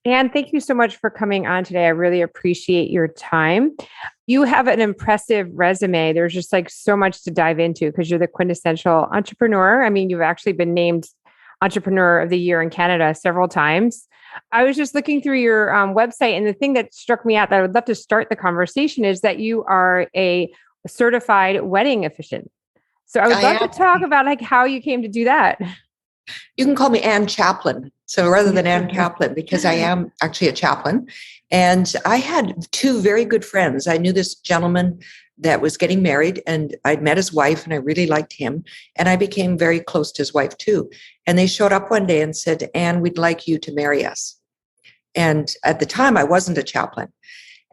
Anne, thank you so much for coming on today. I really appreciate your time. You have an impressive resume. There's just like so much to dive into because you're the quintessential entrepreneur. I mean, you've actually been named Entrepreneur of the Year in Canada several times. I was just looking through your website, and the thing that struck me out that I would love to start the conversation is that you are a certified wedding officiant. So I would I love to am. talk about like how you came to do that. You can call me Anne Chaplin. So rather than Anne Kaplan, because I am actually a chaplain. And I had two very good friends. I knew this gentleman that was getting married, and I'd met his wife and I really liked him. And I became very close to his wife too. And they showed up one day and said, Anne, we'd like you to marry us. And at the time, I wasn't a chaplain.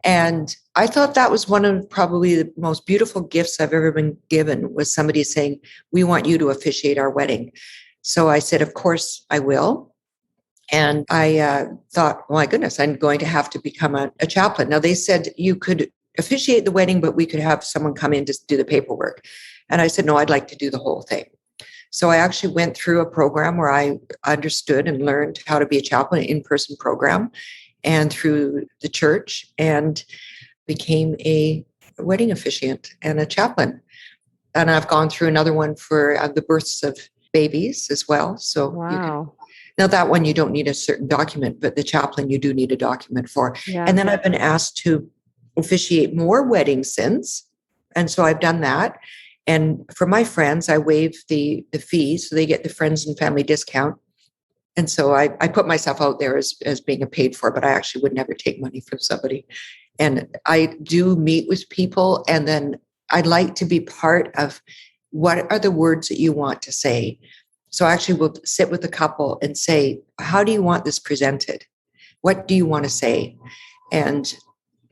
And I thought that was one of probably the most beautiful gifts I've ever been given, was somebody saying, we want you to officiate our wedding. So I said, of course I will. And I thought, oh my goodness, I'm going to have to become a chaplain. Now they said you could officiate the wedding, but we could have someone come in to do the paperwork. And I said, no, I'd like to do the whole thing. So I actually went through a program where I understood and learned how to be a chaplain, an in-person program, and through the church, and became a wedding officiant and a chaplain. And I've gone through another one for the births of babies as well. So you can. Wow. Now, that one, you don't need a certain document, but the chaplain, you do need a document for. Yeah. And then I've been asked to officiate more weddings since. And so I've done that. And for my friends, I waive the fee, so they get the friends and family discount. And so I put myself out there as being a paid for, but I actually would never take money from somebody. And I do meet with people, and then I'd like to be part of what are the words that you want to say. So I actually will sit with a couple and say, how do you want this presented? What do you want to say? And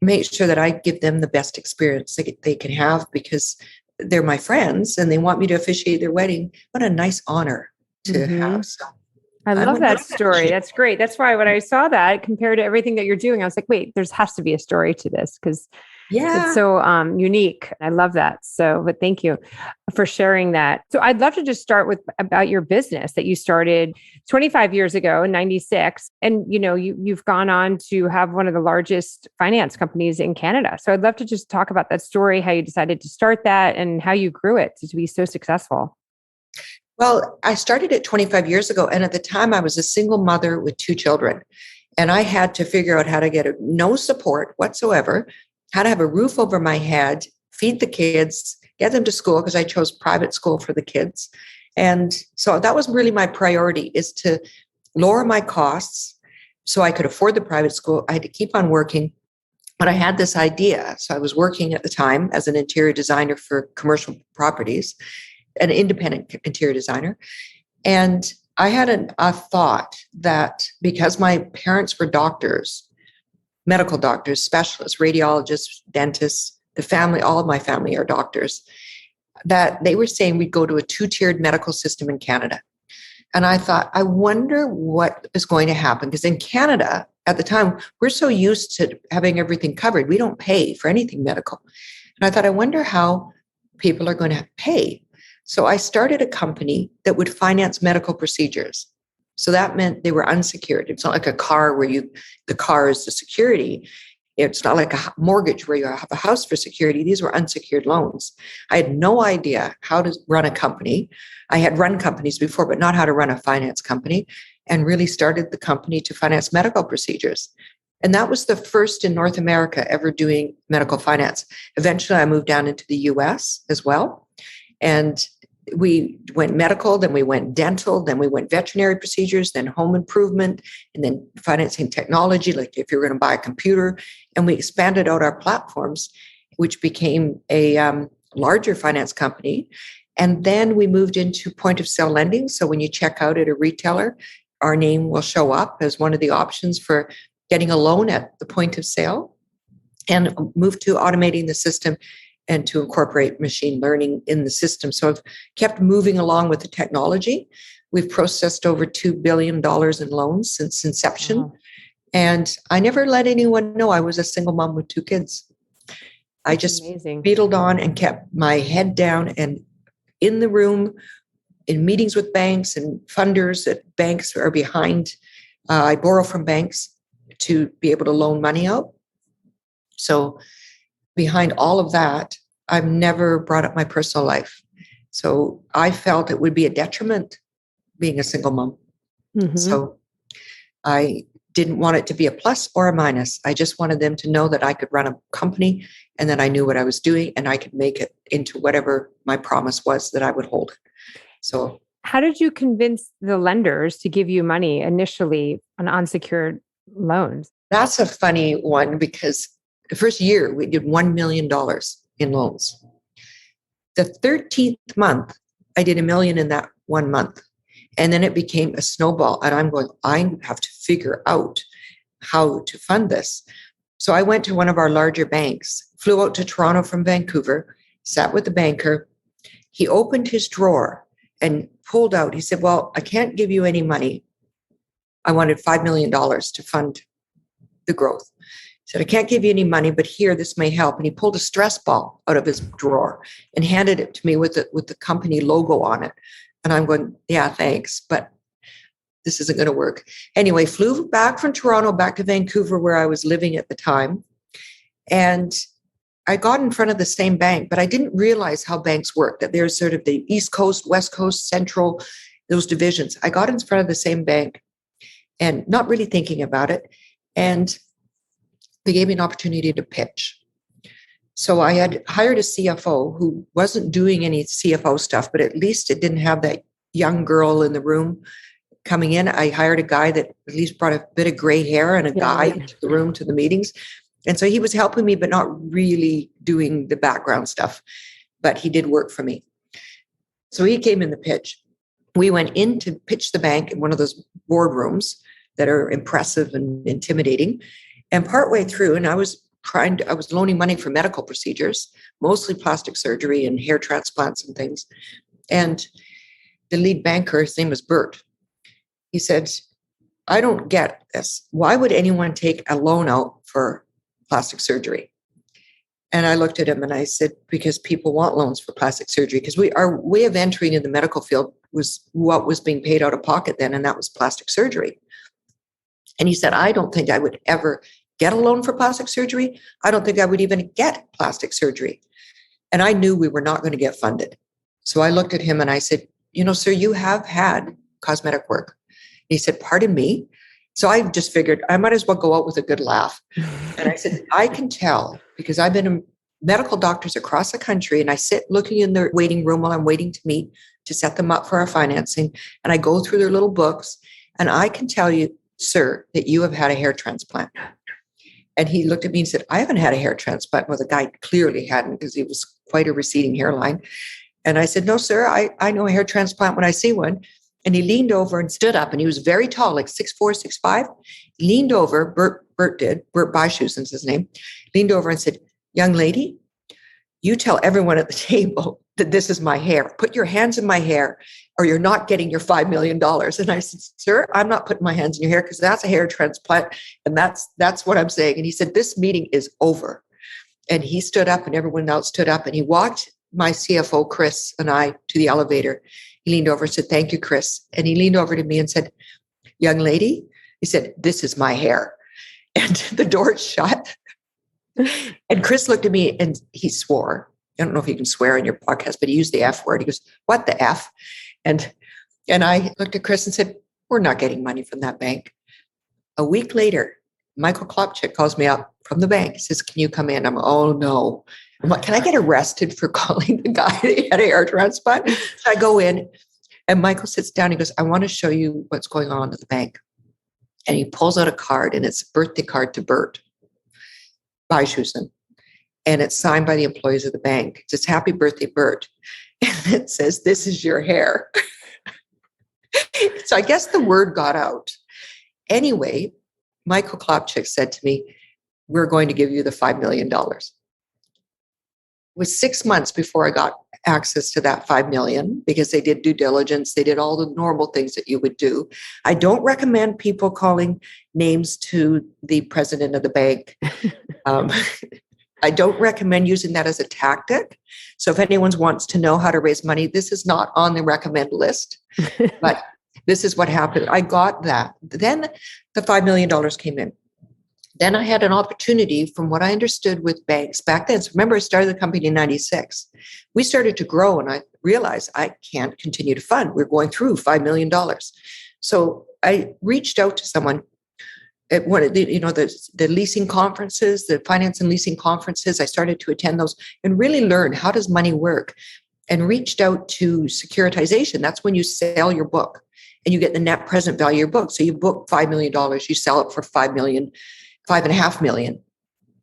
make sure that I give them the best experience they can have, because they're my friends and they want me to officiate their wedding. What a nice honor to Mm-hmm. have. So I I'm love a that wedding story. officiant. That's great. That's why when I saw that compared to everything that you're doing, I was like, wait, there's has to be a story to this because it's Yeah. so unique. I love that. So, but thank you for sharing that. So I'd love to just start with about your business that you started 25 years ago in 96. And, you've gone on to have one of the largest finance companies in Canada. So I'd love to just talk about that story, how you decided to start that and how you grew it to be so successful. Well, I started it 25 years ago. And at the time, I was a single mother with two children. And I had to figure out how to get no support whatsoever, how to have a roof over my head, feed the kids, get them to school, because I chose private school for the kids. And so that was really my priority, is to lower my costs so I could afford the private school. I had to keep on working. But I had this idea. So I was working at the time as an interior designer for commercial properties, an independent interior designer. And I had a thought that because my parents were doctors, medical doctors, specialists, radiologists, dentists, the family, all of my family are doctors, that they were saying we'd go to a two-tiered medical system in Canada. And I thought, I wonder what is going to happen. Because in Canada, at the time, we're so used to having everything covered. We don't pay for anything medical. And I thought, I wonder how people are going to pay. So I started a company that would finance medical procedures. So that meant they were unsecured. It's not like a car where the car is the security. It's not like a mortgage where you have a house for security. These were unsecured loans. I had no idea how to run a company. I had run companies before, but not how to run a finance company, and really started the company to finance medical procedures. And that was the first in North America ever doing medical finance. Eventually, I moved down into the US as well. And we went medical, then we went dental, then we went veterinary procedures, then home improvement, and then financing technology, like if you're going to buy a computer. And we expanded out our platforms, which became a larger finance company. And then we moved into point of sale lending. So when you check out at a retailer, our name will show up as one of the options for getting a loan at the point of sale, and moved to automating the system and to incorporate machine learning in the system. So I've kept moving along with the technology. We've processed over $2 billion in loans since inception. Wow. And I never let anyone know I was a single mom with two kids. I just Amazing. beetled on and kept my head down and in the room, in meetings with banks and funders that banks are behind. I borrow from banks to be able to loan money out. So behind all of that, I've never brought up my personal life. So I felt it would be a detriment being a single mom. Mm-hmm. So I didn't want it to be a plus or a minus. I just wanted them to know that I could run a company and that I knew what I was doing and I could make it into whatever my promise was that I would hold. So how did you convince the lenders to give you money initially on unsecured loans? that's a funny one because the first year we did $1 million in loans. The 13th month, I did $1 million in that 1 month. And then it became a snowball. And I'm going, I have to figure out how to fund this. So I went to one of our larger banks, flew out to Toronto from Vancouver, sat with the banker. He opened his drawer and pulled out. He said, well, I can't give you any money. I wanted $5 million to fund the growth. He said, I can't give you any money, but here, this may help. And he pulled a stress ball out of his drawer and handed it to me with the company logo on it. And I'm going, yeah, thanks, but this isn't going to work. Anyway, flew back from Toronto back to Vancouver where I was living at the time. And I got in front of the same bank, but I didn't realize how banks work, that there's sort of the East Coast, West Coast, Central, those divisions. I got in front of the same bank and not really thinking about it. And they gave me an opportunity to pitch. So I had hired a CFO who wasn't doing any CFO stuff, but at least it didn't have that young girl in the room coming in. I hired a guy that at least brought a bit of gray hair and a guy to the room, to the meetings. And so he was helping me, but not really doing the background stuff. But he did work for me. So he came in the pitch. We went in to pitch the bank in one of those boardrooms that are impressive and intimidating. And partway through, and I was loaning money for medical procedures, mostly plastic surgery and hair transplants and things. And the lead banker, his name was Bert. He said, I don't get this. Why would anyone take a loan out for plastic surgery? And I looked at him and I said, because people want loans for plastic surgery, because our way of entering in the medical field was what was being paid out of pocket then, and that was plastic surgery. And he said, I don't think I would ever get a loan for plastic surgery. I don't think I would even get plastic surgery. And I knew we were not going to get funded. So I looked at him and I said, sir, you have had cosmetic work. And he said, pardon me. So I just figured I might as well go out with a good laugh. And I said, I can tell because I've been in medical doctors across the country and I sit looking in their waiting room while I'm waiting to meet to set them up for our financing. And I go through their little books and I can tell you, sir, that you have had a hair transplant. And he looked at me and said, I haven't had a hair transplant. Well, the guy clearly hadn't because he was quite a receding hairline. And I said, no, sir, I know a hair transplant when I see one. And he leaned over and stood up and he was very tall, like 6'4", 6'5". He leaned over, Bert Beischusen's his name, leaned over and said, young lady, you tell everyone at the table that this is my hair. Put your hands in my hair or you're not getting your $5 million. And I said, sir, I'm not putting my hands in your hair because that's a hair transplant. And that's what I'm saying. And he said, this meeting is over. And he stood up and everyone else stood up and he walked my CFO, Chris, and I to the elevator. He leaned over and said, thank you, Chris. And he leaned over to me and said, young lady, he said, this is my hair. And the door shut. And Chris looked at me and he swore. I don't know if you can swear in your podcast, but he used the F word. He goes, what the F? And I looked at Chris and said, we're not getting money from that bank. A week later, Michael Klopchick calls me up from the bank. He says, can you come in? I'm like, oh no. I'm like, can I get arrested for calling the guy that had a hair transplant? So I go in and Michael sits down. He goes, I want to show you what's going on at the bank. And he pulls out a card and it's a birthday card to Bert Beischusen. And it's signed by the employees of the bank. It says, happy birthday, Bert. And it says, this is your hair. So I guess the word got out. Anyway, Michael Klopchick said to me, we're going to give you the $5 million. It was 6 months before I got access to that $5 million because they did due diligence. They did all the normal things that you would do. I don't recommend people calling names to the president of the bank. I don't recommend using that as a tactic. So if anyone wants to know how to raise money, this is not on the recommend list, but this is what happened. I got that. Then the $5 million came in. Then I had an opportunity from what I understood with banks back then. So remember, I started the company in 96. We started to grow and I realized I can't continue to fund. We're going through $5 million. So I reached out to someone at one of the leasing conferences, the finance and leasing conferences. I started to attend those and really learn how does money work, and reached out to securitization. That's when you sell your book and you get the net present value of your book. So you book $5 million, you sell it for $5 million, $5.5 million.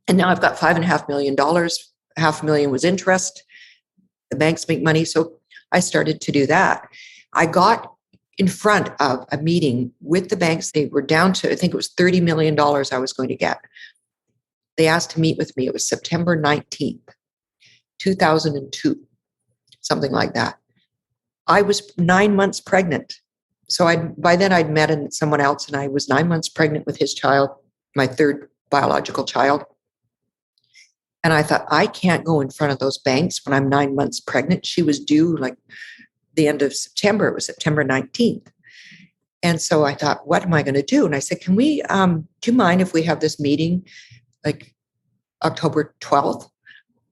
And now I've got $5.5 million. $500,000 was interest. The banks make money. So I started to do that. I got in front of a meeting with the banks. They were down to, I think it was $30 million I was going to get. They asked to meet with me. It was September 19th, 2002, something like that. I was 9 months pregnant. So by then I'd met someone else, and I was 9 months pregnant with his child, my third biological child. And I thought, I can't go in front of those banks when I'm 9 months pregnant. She was due like the end of September. It was September 19th. And so I thought, what am I going to do? And I said, do you mind if we have this meeting like October 12th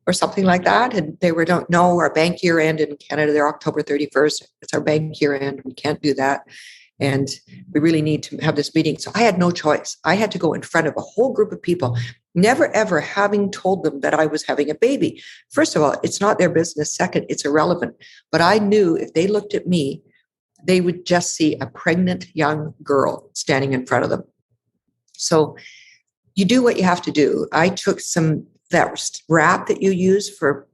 or something like that? And they were, no, our bank year end in Canada, they're October 31st. It's our bank year end. We can't do that. And we really need to have this meeting. So I had no choice. I had to go in front of a whole group of people, never ever having told them that I was having a baby. First of all, it's not their business. Second, it's irrelevant. But I knew if they looked at me, they would just see a pregnant young girl standing in front of them. So you do what you have to do. I took that wrap that you use for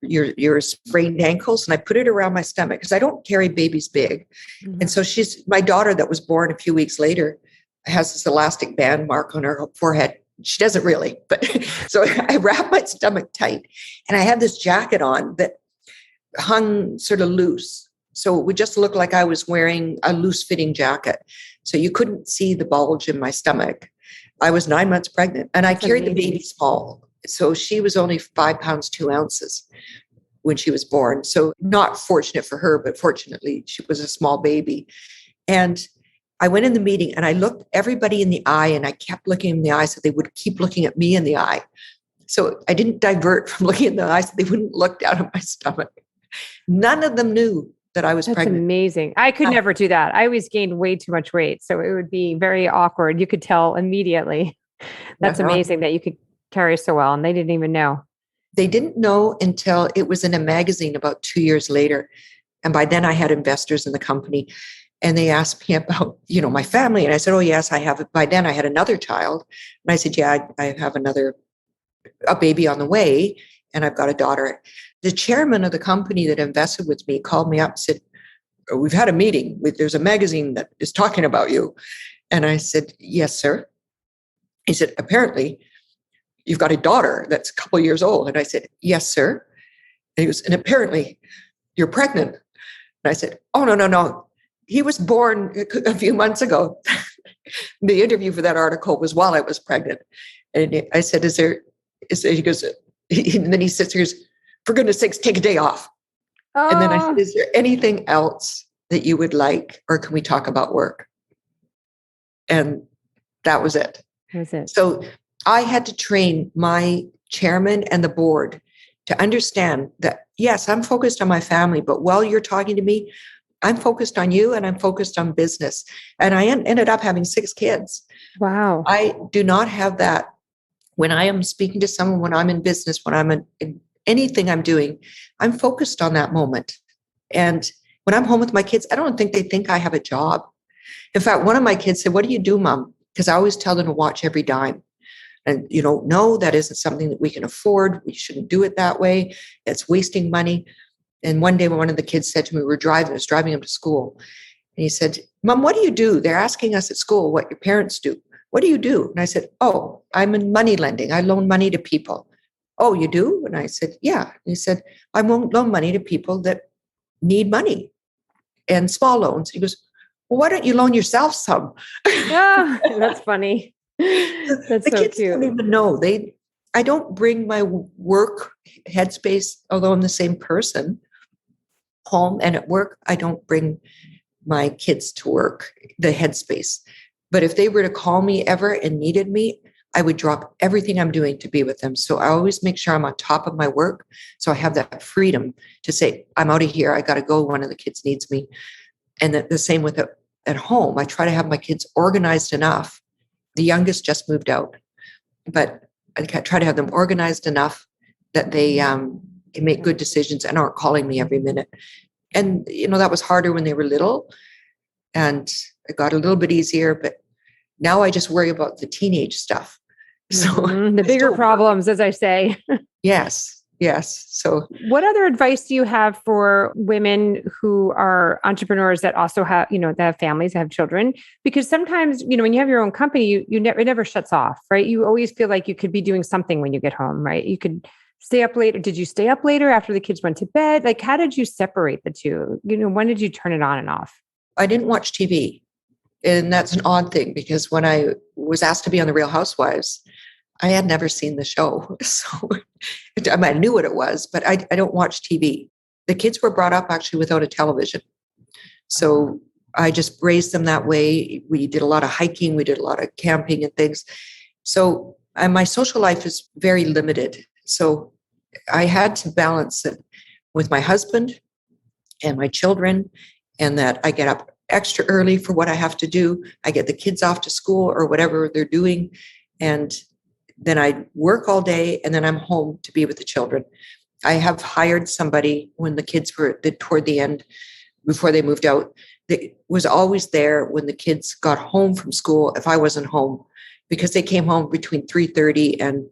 your sprained ankles, and I put it around my stomach because I don't carry babies big. Mm-hmm. And so my daughter that was born a few weeks later has this elastic band mark on her forehead. She doesn't really, but so I wrapped my stomach tight, and I had this jacket on that hung sort of loose. So it would just look like I was wearing a loose fitting jacket. So you couldn't see the bulge in my stomach. I was 9 months pregnant, and I carried the baby small. So she was only 5 pounds, 2 ounces when she was born. So not fortunate for her, but fortunately she was a small baby. And I went in the meeting and I looked everybody in the eye, and I kept looking in the eye so they would keep looking at me in the eye. So I didn't divert from looking in the eye so they wouldn't look down at my stomach. None of them knew that I was pregnant. That's amazing. I could never do that. I always gained way too much weight. So it would be very awkward. You could tell immediately. That's amazing that you could carry so well, and they didn't even know. They didn't know until it was in a magazine about 2 years later. And by then I had investors in the company, and they asked me about, my family. And I said, oh yes, I have it. By then I had another child. And I said, yeah, I have a baby on the way, and I've got a daughter. The chairman of the company that invested with me called me up and said, we've had a meeting. There's a magazine that is talking about you. And I said, yes, sir. He said, apparently you've got a daughter that's a couple of years old. And I said, yes, sir. And he goes, and apparently you're pregnant. And I said, oh, no. He was born a few months ago. The interview for that article was while I was pregnant. And I said, he goes, and then he sits here, for goodness sakes, take a day off. Oh. And then I said, is there anything else that you would like, or can we talk about work? And that was it. So I had to train my chairman and the board to understand that, yes, I'm focused on my family, but while you're talking to me, I'm focused on you and I'm focused on business. And I ended up having 6 kids. Wow. I do not have that when I am speaking to someone, when I'm in business, when I'm in anything I'm doing, I'm focused on that moment. And when I'm home with my kids, I don't think they think I have a job. In fact, one of my kids said, what do you do, Mom? Because I always tell them to watch every dime. And, no, that isn't something that we can afford. We shouldn't do it that way. It's wasting money. And one day, one of the kids said to me, I was driving him to school. And he said, Mom, what do you do? They're asking us at school what your parents do. What do you do? And I said, oh, I'm in money lending. I loan money to people. Oh, you do? And I said, yeah. And he said, I won't loan money to people that need money and small loans. He goes, well, why don't you loan yourself some? Oh, that's funny. That's the so kids cute. Don't even know. I don't bring my work headspace, although I'm the same person, home and at work. I don't bring my kids to work, the headspace. But if they were to call me ever and needed me, I would drop everything I'm doing to be with them. So I always make sure I'm on top of my work. So I have that freedom to say, I'm out of here. I got to go. One of the kids needs me. And the same with at home. I try to have my kids organized enough. The youngest just moved out, but I try to have them organized enough that they can make good decisions and aren't calling me every minute. And, that was harder when they were little, and it got a little bit easier, but now I just worry about the teenage stuff. So the bigger problems, as I say. Yes. So what other advice do you have for women who are entrepreneurs that also have, that have families, that have children? Because sometimes, when you have your own company, it never shuts off, right? You always feel like you could be doing something when you get home, right? You could stay up later. Did you stay up later after the kids went to bed? Like, how did you separate the two? When did you turn it on and off? I didn't watch TV. And that's an odd thing, because when I was asked to be on the Real Housewives, I had never seen the show. So I knew what it was, but I don't watch TV. The kids were brought up actually without a television. So I just raised them that way. We did a lot of hiking. We did a lot of camping and things. So my social life is very limited. So I had to balance it with my husband and my children, and that I get up extra early for what I have to do. I get the kids off to school or whatever they're doing. And then I work all day, and then I'm home to be with the children. I have hired somebody when the kids were toward the end, before they moved out, that was always there when the kids got home from school if I wasn't home, because they came home between 3:30 and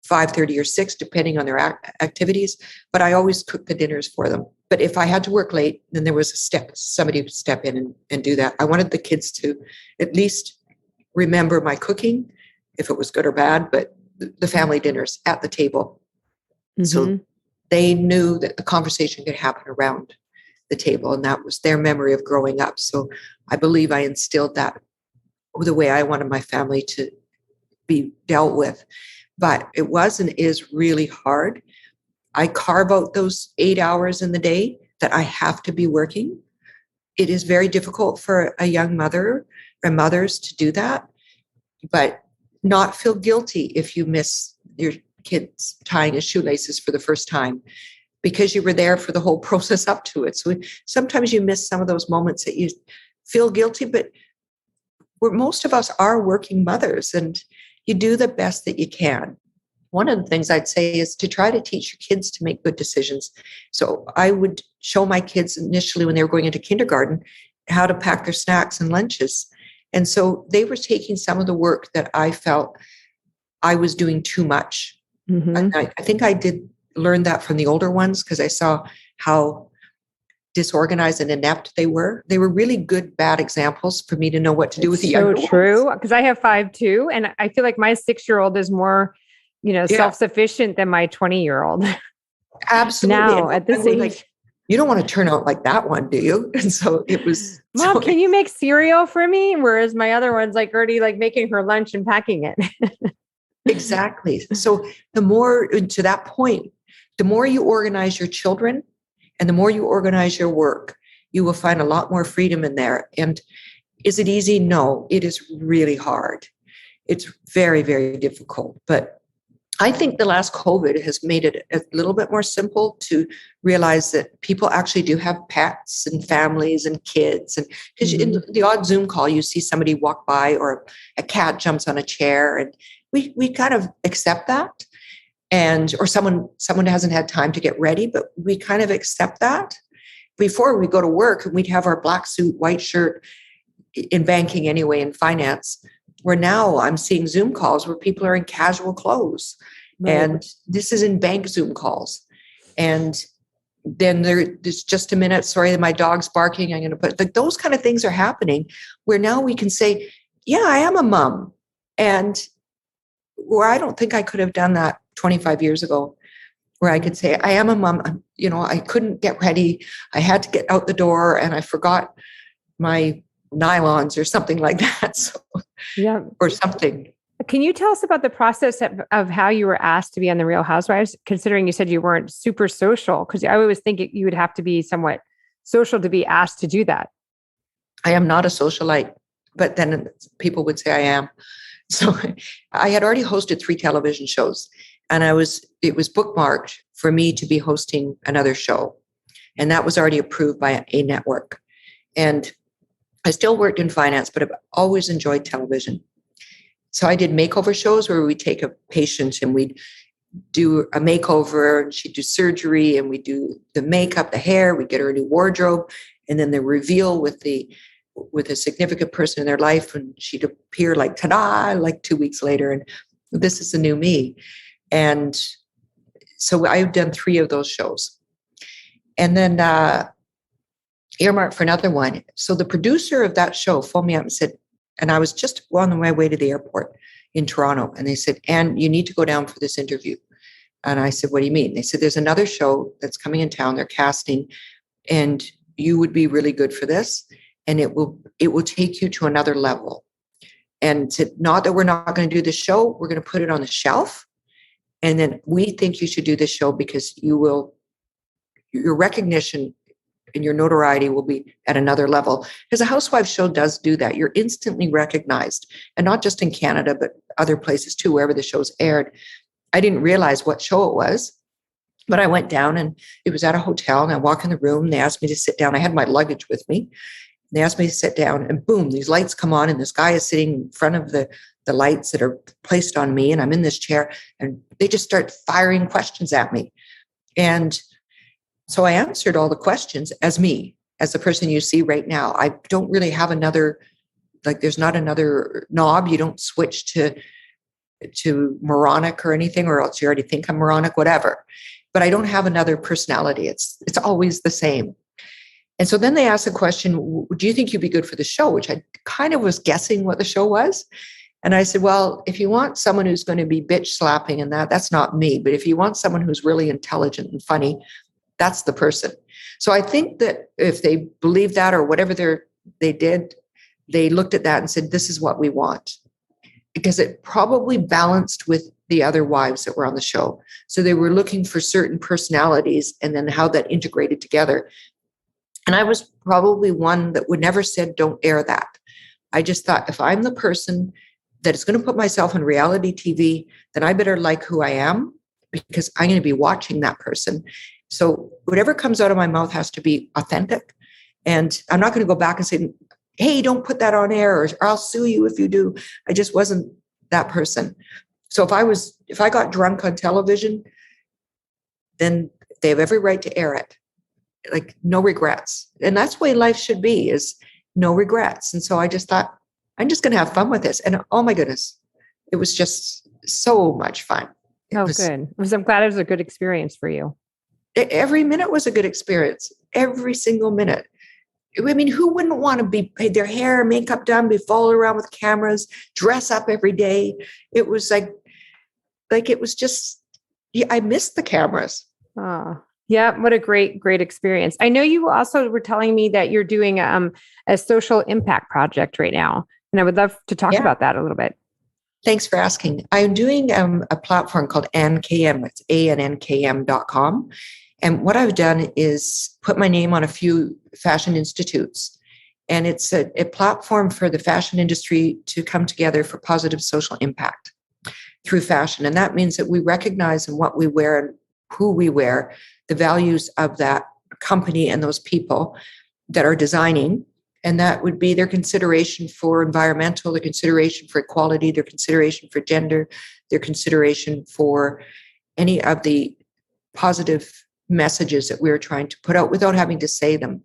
5:30 or 6, depending on their activities. But I always cooked the dinners for them. But if I had to work late, then there was somebody would step in and do that. I wanted the kids to at least remember my cooking, if it was good or bad, but the family dinners at the table. Mm-hmm. So they knew that the conversation could happen around the table, and that was their memory of growing up. So I believe I instilled that the way I wanted my family to be dealt with. But it was and is really hard. I carve out those 8 hours in the day that I have to be working. It is very difficult for a young mother or mothers to do that, but not feel guilty if you miss your kids tying his shoelaces for the first time, because you were there for the whole process up to it. So sometimes you miss some of those moments that you feel guilty, but most of us are working mothers, and you do the best that you can. One of the things I'd say is to try to teach your kids to make good decisions. So I would show my kids initially when they were going into kindergarten how to pack their snacks and lunches. And so they were taking some of the work that I felt I was doing too much. Mm-hmm. I think I did learn that from the older ones, because I saw how disorganized and inept they were. They were really good, bad examples for me to know what to do with the younger ones. So true, because I have 5 too. And I feel like my 6-year-old is more self-sufficient than my 20-year-old. Absolutely. Now at this age. Like, you don't want to turn out like that one, do you? And so it was. Mom, can you make cereal for me? Whereas my other one's like already like making her lunch and packing it. Exactly. So the more, to that point, the more you organize your children and the more you organize your work, you will find a lot more freedom in there. And is it easy? No, it is really hard. It's very, very difficult. But I think the last COVID has made it a little bit more simple to realize that people actually do have pets and families and kids. And because in the odd Zoom call, you see somebody walk by or a cat jumps on a chair, and we kind of accept that. Or someone hasn't had time to get ready, but we kind of accept that. Before we go to work and we'd have our black suit, white shirt in banking anyway, in finance. Where now I'm seeing Zoom calls where people are in casual clothes. Right. And this is in bank Zoom calls. And then there's just a minute, sorry, my dog's barking, I'm going to put, like, those kind of things are happening where now we can say, yeah, I am a mom. And where I don't think I could have done that 25 years ago, where I could say, I am a mom. I couldn't get ready. I had to get out the door and I forgot my nylons or something like that. So, yeah, or something. Can you tell us about the process of how you were asked to be on the Real Housewives, considering you said you weren't super social? Because I always think you would have to be somewhat social to be asked to do that. I am not a socialite. but then people would say I am. So I had already hosted 3 television shows, and it was bookmarked for me to be hosting another show. And that was already approved by a network. And I still worked in finance, but I've always enjoyed television. So I did makeover shows where we take a patient and we'd do a makeover, and she'd do surgery, and we do the makeup, the hair, we get her a new wardrobe, and then the reveal with a significant person in their life, and she'd appear like ta-da, like 2 weeks later, and this is the new me. And so I've done 3 of those shows. And then earmarked for another one. So the producer of that show phoned me up and said, and I was just on my way to the airport in Toronto, and they said, Anne, you need to go down for this interview. And I said, what do you mean? They said, there's another show that's coming in town, they're casting, and you would be really good for this, and it will take you to another level. And said, not that we're not going to do the show, we're going to put it on the shelf, and then we think you should do this show because your recognition and your notoriety will be at another level. Because a housewife show does do that. You're instantly recognized, and not just in Canada, but other places too, wherever the show's aired. I didn't realize what show it was, but I went down, and it was at a hotel, and I walk in the room, and they asked me to sit down. I had my luggage with me. They asked me to sit down, and boom, these lights come on, and this guy is sitting in front of the lights that are placed on me, and I'm in this chair, and they just start firing questions at me. And so I answered all the questions as me, as the person you see right now. I don't really have another, like there's not another knob. You don't switch to moronic or anything, or else you already think I'm moronic, whatever. But I don't have another personality. It's always the same. And so then they asked the question, do you think you'd be good for the show? Which I kind of was guessing what the show was. And I said, well, if you want someone who's going to be bitch slapping and that's not me. But if you want someone who's really intelligent and funny, that's the person. So I think that if they believe that or whatever they did, they looked at that and said, this is what we want. Because it probably balanced with the other wives that were on the show. So they were looking for certain personalities and then how that integrated together. And I was probably one that would never said, don't air that. I just thought, if I'm the person that is going to put myself on reality TV, then I better like who I am, because I'm going to be watching that person. So whatever comes out of my mouth has to be authentic. And I'm not going to go back and say, hey, don't put that on air, or I'll sue you if you do. I just wasn't that person. So if I got drunk on television, then they have every right to air it. Like, no regrets. And that's the way life should be, is no regrets. And so I just thought, I'm just going to have fun with this. And oh my goodness, it was just so much fun. Good. I'm glad it was a good experience for you. Every minute was a good experience. Every single minute. I mean, who wouldn't want to be paid their hair, makeup done, be followed around with cameras, dress up every day? It was like it was just, I missed the cameras. Oh, yeah. What a great experience. I know you also were telling me that you're doing a social impact project right now. And I would love to talk about that a little bit. Thanks for asking. I'm doing a platform called ANKM. It's ANNKM.com. And what I've done is put my name on a few fashion institutes. And it's a platform for the fashion industry to come together for positive social impact through fashion. And that means that we recognize in what we wear and who we wear, the values of that company and those people that are designing. And that would be their consideration for environmental, their consideration for equality, their consideration for gender, their consideration for any of the positive messages that we're trying to put out without having to say them.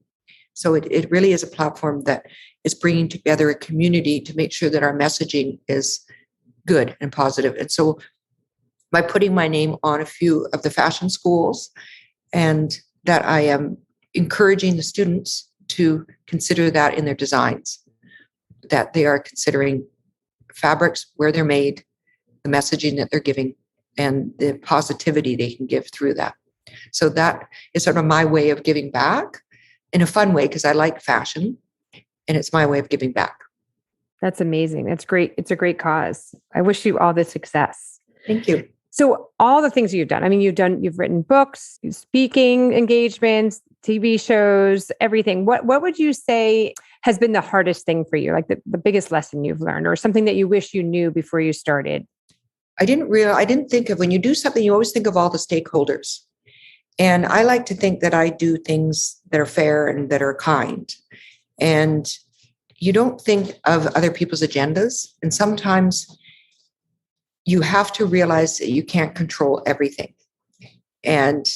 So it really is a platform that is bringing together a community to make sure that our messaging is good and positive. And so by putting my name on a few of the fashion schools, and that I am encouraging the students to consider that in their designs, that they are considering fabrics, where they're made, the messaging that they're giving, and the positivity they can give through that. So that is sort of my way of giving back in a fun way, because I like fashion, and it's my way of giving back. That's amazing. That's great. It's a great cause. I wish you all the success. Thank you. So all the things you've done, I mean, you've written books, speaking engagements, TV shows, everything. What would you say has been the hardest thing for you? Like the biggest lesson you've learned, or something that you wish you knew before you started? I didn't think of, when you do something, you always think of all the stakeholders. And I like to think that I do things that are fair and that are kind. And you don't think of other people's agendas. And sometimes you have to realize that you can't control everything. And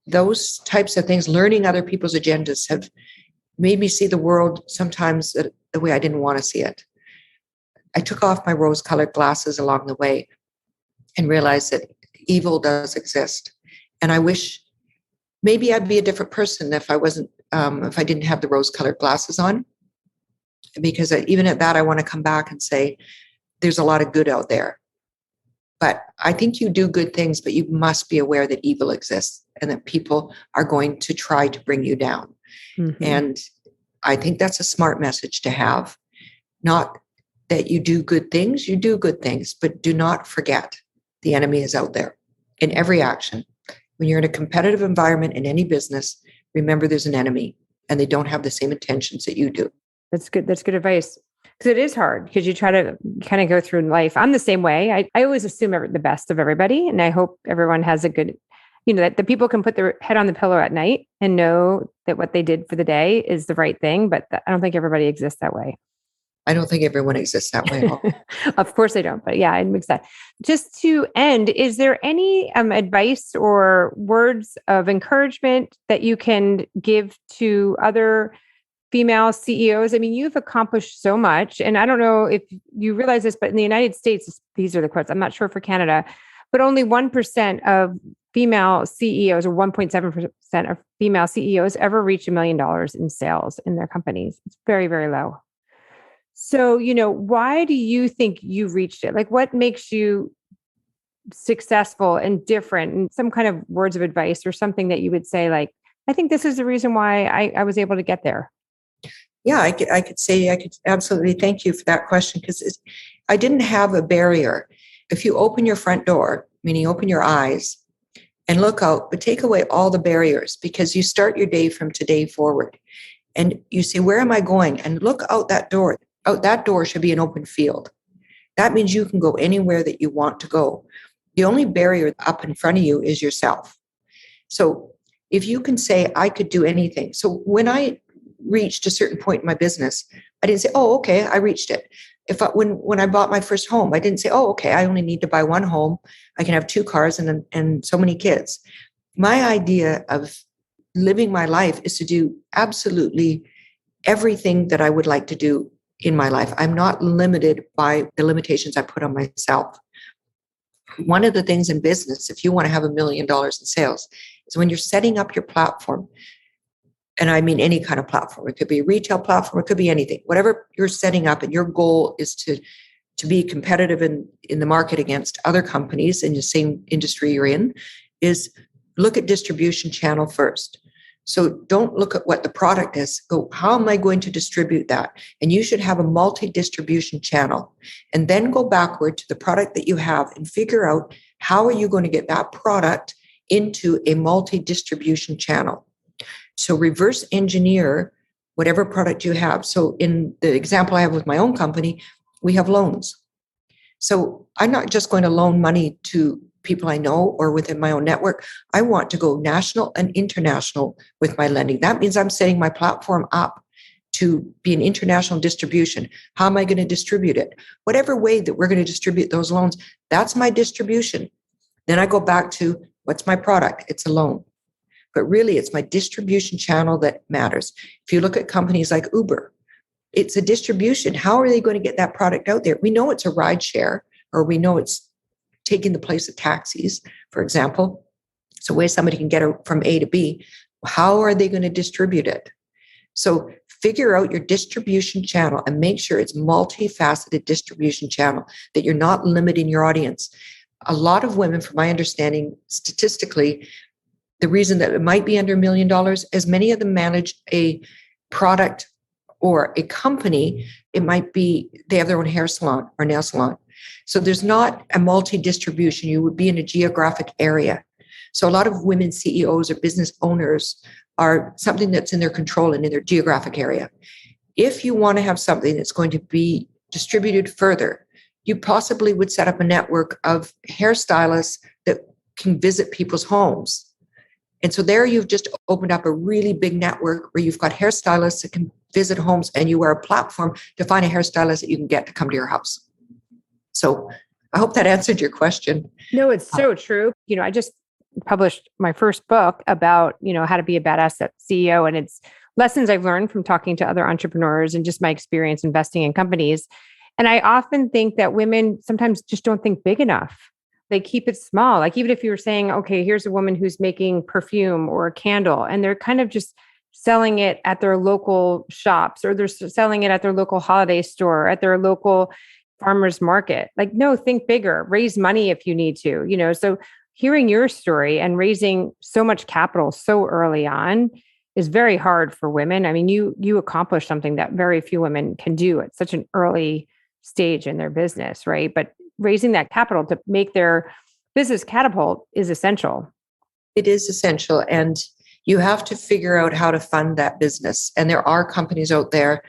those types of things, learning other people's agendas, have made me see the world sometimes the way I didn't want to see it. I took off my rose-colored glasses along the way and realized that evil does exist. And I wish maybe I'd be a different person if I didn't have the rose-colored glasses on. Because even at that, I want to come back and say, there's a lot of good out there. But I think you do good things, but you must be aware that evil exists and that people are going to try to bring you down. Mm-hmm. And I think that's a smart message to have. Not that you do good things, but do not forget the enemy is out there in every action. When you're in a competitive environment in any business, remember there's an enemy and they don't have the same intentions that you do. That's good. That's good advice. Because it is hard, because you try to kind of go through life. I'm the same way. I always assume the best of everybody. And I hope everyone has a good, that the people can put their head on the pillow at night and know that what they did for the day is the right thing. But I don't think everybody exists that way. I don't think everyone exists that way at all. Of course I don't, but yeah, it makes sense. Just to end, is there any advice or words of encouragement that you can give to other female CEOs? I mean, you've accomplished so much, and I don't know if you realize this, but in the United States, these are the quotes. I'm not sure for Canada, but only 1% of female CEOs, or 1.7% of female CEOs, ever reach $1 million in sales in their companies. It's very, very low. So, why do you think you reached it? Like, what makes you successful and different? And some kind of words of advice or something that you would say, like, I think this is the reason why I was able to get there. Yeah, I could absolutely thank you for that question, because I didn't have a barrier. If you open your front door, meaning open your eyes and look out, but take away all the barriers, because you start your day from today forward and you say, where am I going? And look out that door. Out that door should be an open field. That means you can go anywhere that you want to go. The only barrier up in front of you is yourself. So if you can say, I could do anything. So when I reached a certain point in my business, I didn't say, oh, okay, I reached it. When I bought my first home, I didn't say, oh, okay, I only need to buy one home. I can have 2 cars and so many kids. My idea of living my life is to do absolutely everything that I would like to do in my life. I'm not limited by the limitations I put on myself. One of the things in business, if you want to have $1 million in sales, is when you're setting up your platform. And I mean any kind of platform. It could be a retail platform. It could be anything. Whatever you're setting up, and your goal is to be competitive in the market against other companies in the same industry you're in, is look at distribution channel first. So don't look at what the product is. Go, how am I going to distribute that? And you should have a multi-distribution channel. And then go backward to the product that you have and figure out how are you going to get that product into a multi-distribution channel. So reverse engineer whatever product you have. So in the example I have with my own company, we have loans. So I'm not just going to loan money to people I know or within my own network. I want to go national and international with my lending. That means I'm setting my platform up to be an international distribution. How am I going to distribute it? Whatever way that we're going to distribute those loans, that's my distribution. Then I go back to, what's my product? It's a loan. But really, it's my distribution channel that matters. If you look at companies like Uber, it's a distribution. How are they going to get that product out there? We know it's a ride share, or we know it's taking the place of taxis, for example. It's a way somebody can get from A to B. How are they going to distribute it? So figure out your distribution channel and make sure it's multifaceted distribution channel, that you're not limiting your audience. A lot of women, from my understanding, statistically, the reason that it might be under $1 million is many of them manage a product or a company. It might be they have their own hair salon or nail salon. So there's not a multi-distribution. You would be in a geographic area. So a lot of women CEOs or business owners are something that's in their control and in their geographic area. If you want to have something that's going to be distributed further, you possibly would set up a network of hairstylists that can visit people's homes. And so there you've just opened up a really big network where you've got hairstylists that can visit homes, and you are a platform to find a hairstylist that you can get to come to your house. So I hope that answered your question. No, it's so true. I just published my first book about, how to be a badass CEO. And it's lessons I've learned from talking to other entrepreneurs and just my experience investing in companies. And I often think that women sometimes just don't think big enough. They keep it small. Like even if you were saying, okay, here's a woman who's making perfume or a candle, and they're kind of just selling it at their local shops, or they're selling it at their local holiday store, at their local farmer's market. Like, no, think bigger, raise money if you need to, so hearing your story and raising so much capital so early on is very hard for women. I mean, you accomplished something that very few women can do at such an early stage in their business, right? But raising that capital to make their business catapult is essential. It is essential. And you have to figure out how to fund that business. And there are companies out there.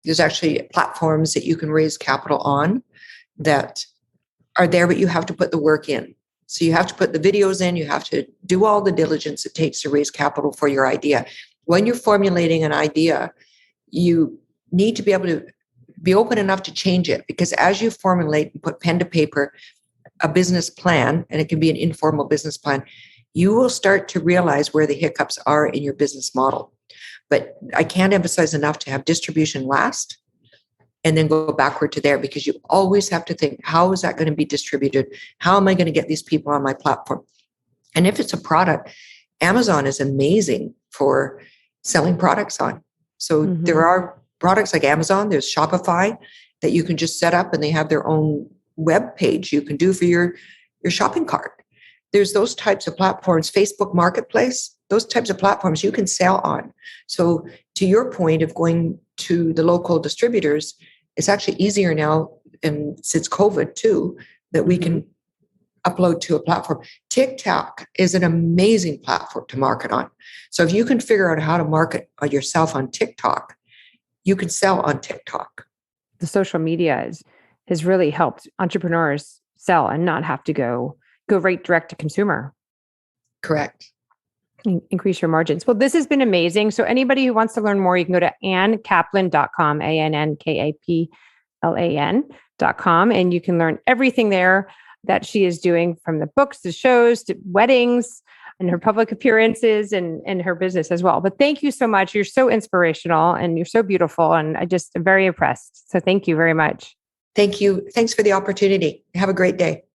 There's actually platforms that you can raise capital on that are there, but you have to put the work in. So you have to put the videos in, you have to do all the diligence it takes to raise capital for your idea. When you're formulating an idea, you need to be able to be open enough to change it, because as you formulate and put pen to paper a business plan, and it can be an informal business plan, you will start to realize where the hiccups are in your business model. But I can't emphasize enough to have distribution last and then go backward to there, because you always have to think, how is that going to be distributed? How am I going to get these people on my platform? And if it's a product, Amazon is amazing for selling products on. So there are products like Amazon, there's Shopify that you can just set up, and they have their own web page you can do for your shopping cart. There's those types of platforms, Facebook Marketplace, those types of platforms you can sell on. So to your point of going to the local distributors, it's actually easier now, and since COVID too, that we can upload to a platform. TikTok is an amazing platform to market on. So if you can figure out how to market yourself on TikTok, you can sell on TikTok. The social media has really helped entrepreneurs sell and not have to go right direct to consumer. Correct. Increase your margins. Well, this has been amazing. So anybody who wants to learn more, you can go to AnnKaplan.com, AnnKaplan.com, and you can learn everything there that she is doing, from the books to shows to weddings and her public appearances and her business as well. But thank you so much. You're so inspirational and you're so beautiful. And I just am very impressed. So thank you very much. Thank you. Thanks for the opportunity. Have a great day.